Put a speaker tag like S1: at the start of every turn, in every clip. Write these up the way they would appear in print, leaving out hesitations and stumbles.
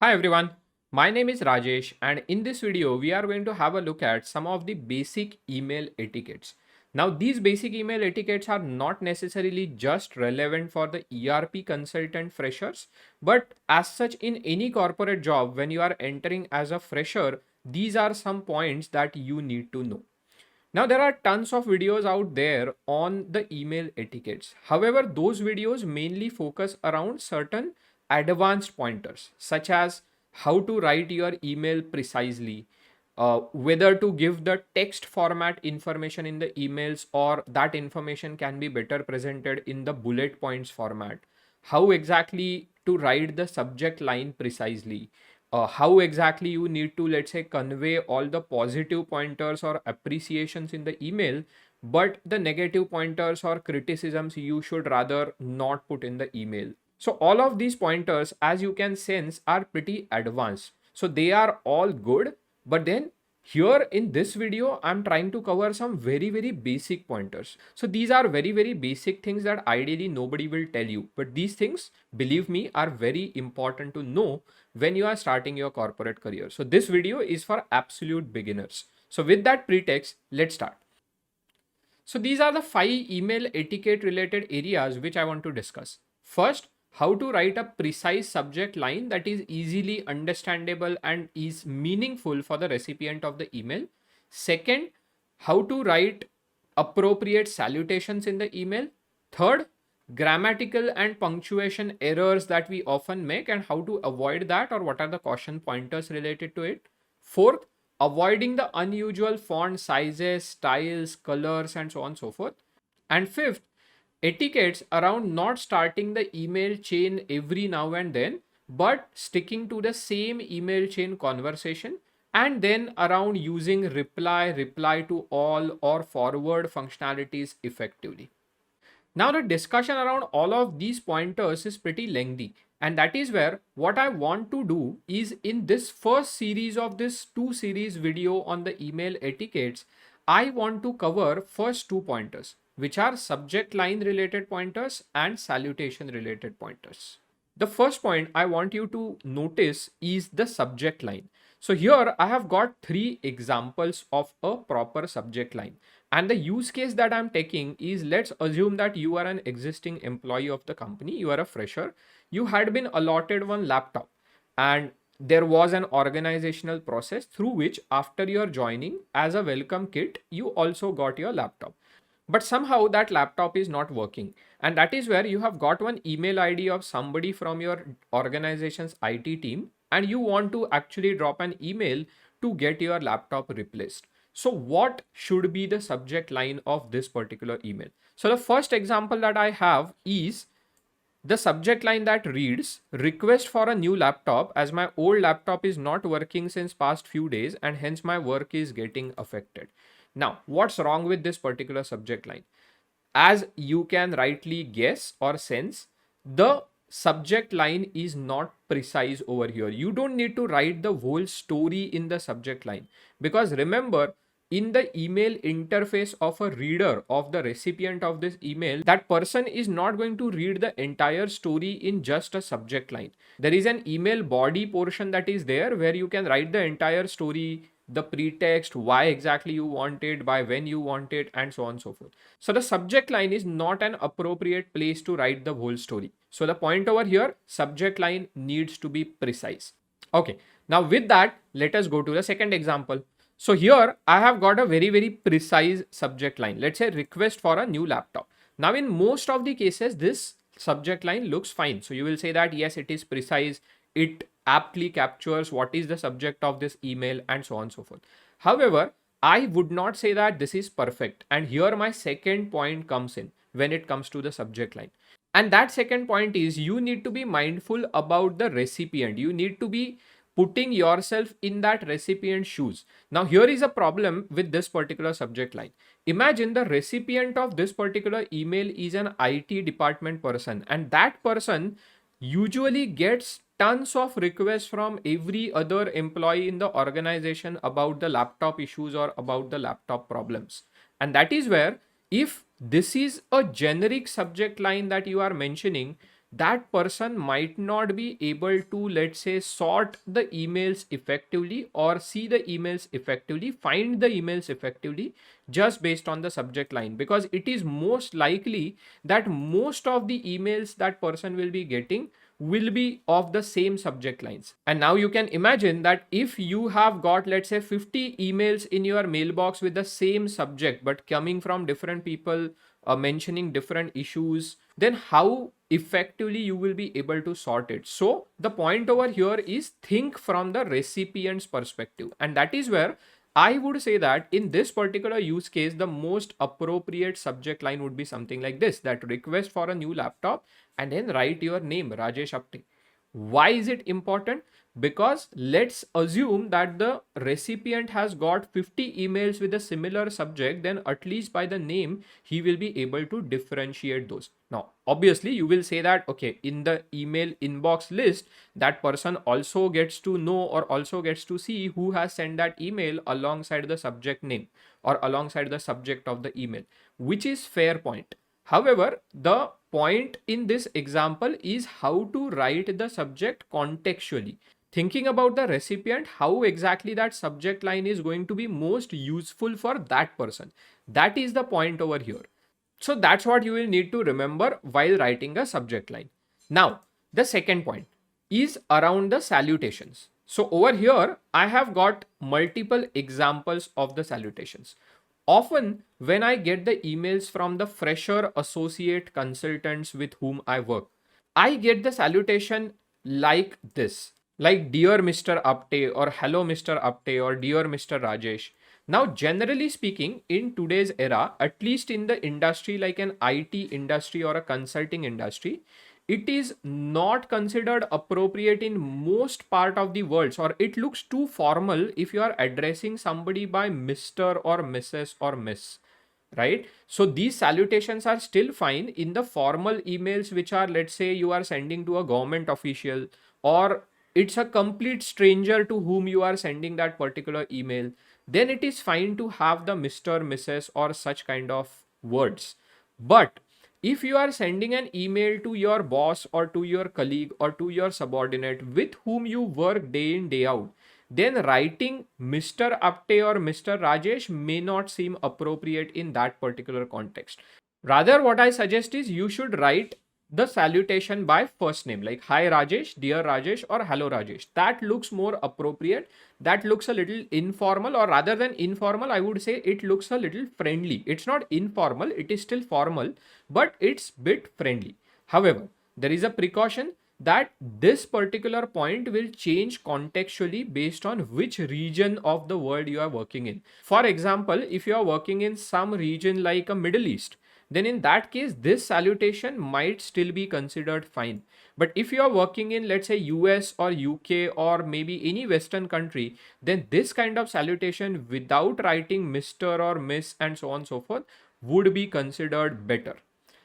S1: Hi everyone, my name is Rajesh and in this video we are going to have a look at some of the basic email etiquettes. Now these basic email etiquettes are not necessarily just relevant for the ERP consultant freshers, but as such in any corporate job when you are entering as a fresher, these are some points that you need to know. Now, there are tons of videos out there on the email etiquettes. However, those videos mainly focus around certain advanced pointers, such as how to write your email precisely, whether to give the text format information in the emails or that information can be better presented in the bullet points format, how exactly to write the subject line precisely, how exactly you need to, let's say, convey all the positive pointers or appreciations in the email, but the negative pointers or criticisms you should rather not put in the email. So all of these pointers, as you can sense, are pretty advanced, so they are all good. But then here in this video I'm trying to cover some very basic pointers. So these are very basic things that ideally nobody will tell you, but these things, believe me, are very important to know when you are starting your corporate career. So this video is for absolute beginners. So with that pretext, let's start. So these are the 5 email etiquette related areas which I want to discuss. First, how to write a precise subject line that is easily understandable and is meaningful for the recipient of the email. Second, how to write appropriate salutations in the email. Third, grammatical and punctuation errors that we often make and how to avoid that, or what are the caution pointers related to it. Fourth, avoiding the unusual font sizes, styles, colors, and so on and so forth. And fifth, etiquettes around not starting the email chain every now and then, but sticking to the same email chain conversation, and then around using reply to all, or forward functionalities effectively. Now, the discussion around all of these pointers is pretty lengthy, and that is where what I want to do is, in this first series of this 2 series video on the email etiquettes, I want to cover first 2 pointers, which are subject line related pointers and salutation related pointers. The first point I want you to notice is the subject line. So here I have got 3 examples of a proper subject line. And the use case that I'm taking is, let's assume that you are an existing employee of the company, you are a fresher, you had been allotted one laptop, and there was an organizational process through which, after your joining as a welcome kit, you also got your laptop. But somehow that laptop is not working. And that is where you have got one email ID of somebody from your organization's IT team, and you want to actually drop an email to get your laptop replaced. So what should be the subject line of this particular email? So the first example that I have is the subject line that reads, request for a new laptop as my old laptop is not working since past few days and hence my work is getting affected. Now, what's wrong with this particular subject line? As you can rightly guess or sense, the subject line is not precise over here. You don't need to write the whole story in the subject line, because remember, in the email interface of a reader, of the recipient of this email, that person is not going to read the entire story in just a subject line. There is an email body portion that is there where you can write the entire story, the pretext, why exactly you want it, by when you want it, and so on and so forth. So the subject line is not an appropriate place to write the whole story. So the point over here, subject line needs to be precise. Okay, now with that, let us go to the second example. So here I have got a very precise subject line. Let's say request for a new laptop. Now in most of the cases, this subject line looks fine. So you will say that yes, it is precise. It aptly captures what is the subject of this email and so on and so forth. However, I would not say that this is perfect. And here my second point comes in when it comes to the subject line. And that second point is, you need to be mindful about the recipient. You need to be putting yourself in that recipient's shoes. Now, here is a problem with this particular subject line. Imagine the recipient of this particular email is an IT department person, and that person usually gets tons of requests from every other employee in the organization about the laptop issues or about the laptop problems. And that is where, if this is a generic subject line that you are mentioning, that person might not be able to, let's say, sort the emails effectively or see the emails effectively, find the emails effectively, just based on the subject line, because it is most likely that most of the emails that person will be getting will be of the same subject lines. And now you can imagine that if you have got, let's say, 50 emails in your mailbox with the same subject but coming from different people, mentioning different issues, then how effectively you will be able to sort it. So the point over here is think from the recipient's perspective, and that is where I would say that in this particular use case, the most appropriate subject line would be something like this: that request for a new laptop, and then write your name, Rajesh Apte. Why is it important? Because let's assume that the recipient has got 50 emails with a similar subject, then at least by the name he will be able to differentiate those. Now obviously you will say that, okay, in the email inbox list, that person also gets to know or also gets to see who has sent that email alongside the subject name or alongside the subject of the email, which is fair point. However, the point in this example is how to write the subject contextually. Thinking about the recipient, how exactly that subject line is going to be most useful for that person. That is the point over here. So that's what you will need to remember while writing a subject line. Now, the second point is around the salutations. So over here, I have got multiple examples of the salutations. Often, when I get the emails from the fresher associate consultants with whom I work, I get the salutation like this, like Dear Mr. Apte or Hello Mr. Apte or Dear Mr. Rajesh. Now, generally speaking, in today's era, at least in the industry like an IT industry or a consulting industry, it is not considered appropriate in most part of the world, or it looks too formal if you are addressing somebody by Mr. or Mrs. or Miss, right? So these salutations are still fine in the formal emails, which are, let's say, you are sending to a government official, or it's a complete stranger to whom you are sending that particular email. Then it is fine to have the Mr., Mrs. or such kind of words. But if you are sending an email to your boss or to your colleague or to your subordinate with whom you work day in, day out, then writing Mr. Apte or Mr. Rajesh may not seem appropriate in that particular context. Rather, what I suggest is you should write the salutation by first name, like Hi Rajesh, Dear Rajesh, or Hello Rajesh. That looks more appropriate. That looks a little informal, or rather than informal, I would say it looks a little friendly. It's not informal, it is still formal, but it's bit friendly. However, there is a precaution that this particular point will change contextually based on which region of the world you are working in. For example, if you are working in some region like a Middle East, then in that case, this salutation might still be considered fine. But if you are working in, let's say, US or UK or maybe any Western country, then this kind of salutation without writing Mr. or Miss and so on and so forth would be considered better.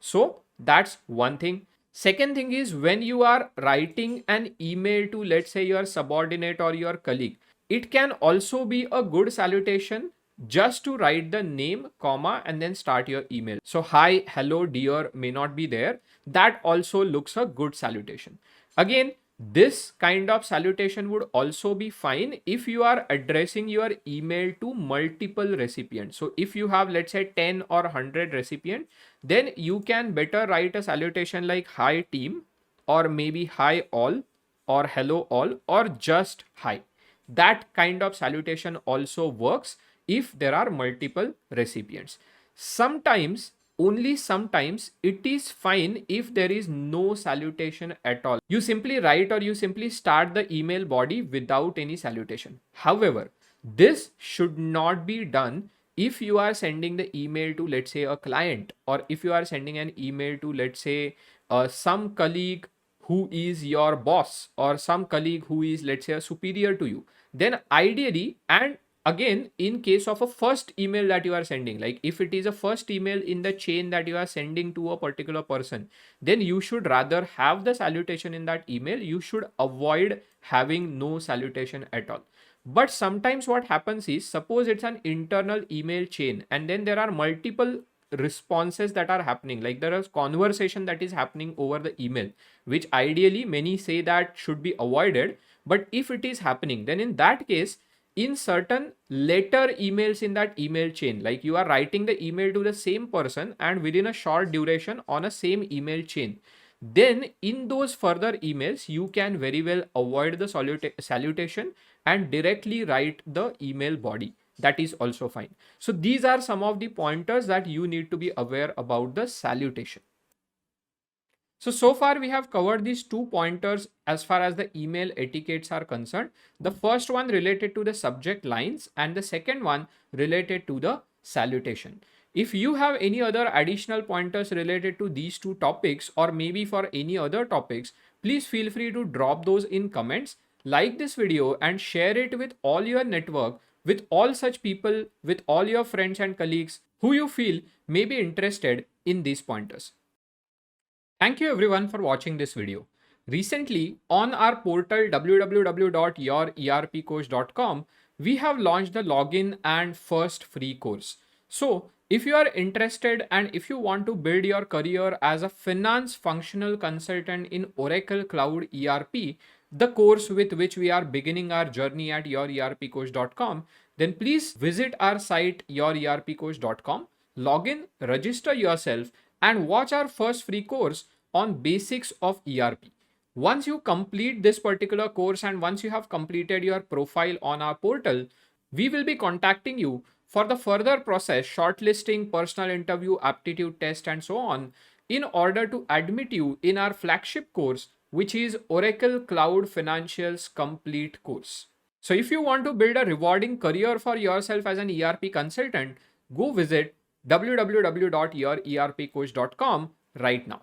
S1: So that's one thing. Second thing is, when you are writing an email to, let's say, your subordinate or your colleague, it can also be a good salutation just to write the name, comma, and then start your email. So hi, hello, dear may not be there. That also looks a good salutation. Again, this kind of salutation would also be fine if you are addressing your email to multiple recipients. So if you have, let's say, 10 or 100 recipients, then you can better write a salutation like hi team, or maybe hi all, or hello all, or just hi. That kind of salutation also works if there are multiple recipients. Sometimes, only sometimes, it is fine if there is no salutation at all. You simply write or you simply start the email body without any salutation. However, this should not be done if you are sending the email to, let's say, a client, or if you are sending an email to, let's say, some colleague who is your boss, or some colleague who is, let's say, a superior to you. Then ideally, and again, in case of a first email that you are sending, like if it is a first email in the chain that you are sending to a particular person, then you should rather have the salutation in that email. You should avoid having no salutation at all. But sometimes what happens is, suppose it's an internal email chain and then there are multiple responses that are happening, like there is conversation that is happening over the email, which ideally many say that should be avoided. But if it is happening, then in that case, in certain later emails in that email chain, like you are writing the email to the same person and within a short duration on a same email chain, then in those further emails you can very well avoid the salutation and directly write the email body. That is also fine. So these are some of the pointers that you need to be aware about the salutation. So far we have covered these 2 pointers as far as the email etiquettes are concerned. The first one related to the subject lines and the second one related to the salutation. If you have any other additional pointers related to these 2 topics, or maybe for any other topics, please feel free to drop those in comments, like this video and share it with all your network, with all such people, with all your friends and colleagues who you feel may be interested in these pointers. Thank you everyone for watching this video. Recently, on our portal www.yourerpcoach.com, we have launched the login and first free course. So, if you are interested and if you want to build your career as a finance functional consultant in Oracle Cloud ERP, the course with which we are beginning our journey at yourerpcoach.com, then please visit our site yourerpcoach.com, log in, register yourself, and watch our first free course on basics of ERP. Once you complete this particular course and once you have completed your profile on our portal, we will be contacting you for the further process, shortlisting, personal interview, aptitude test, and so on, in order to admit you in our flagship course, which is Oracle Cloud Financials Complete Course. So if you want to build a rewarding career for yourself as an ERP consultant, go visit www.yourerpcoach.com right now.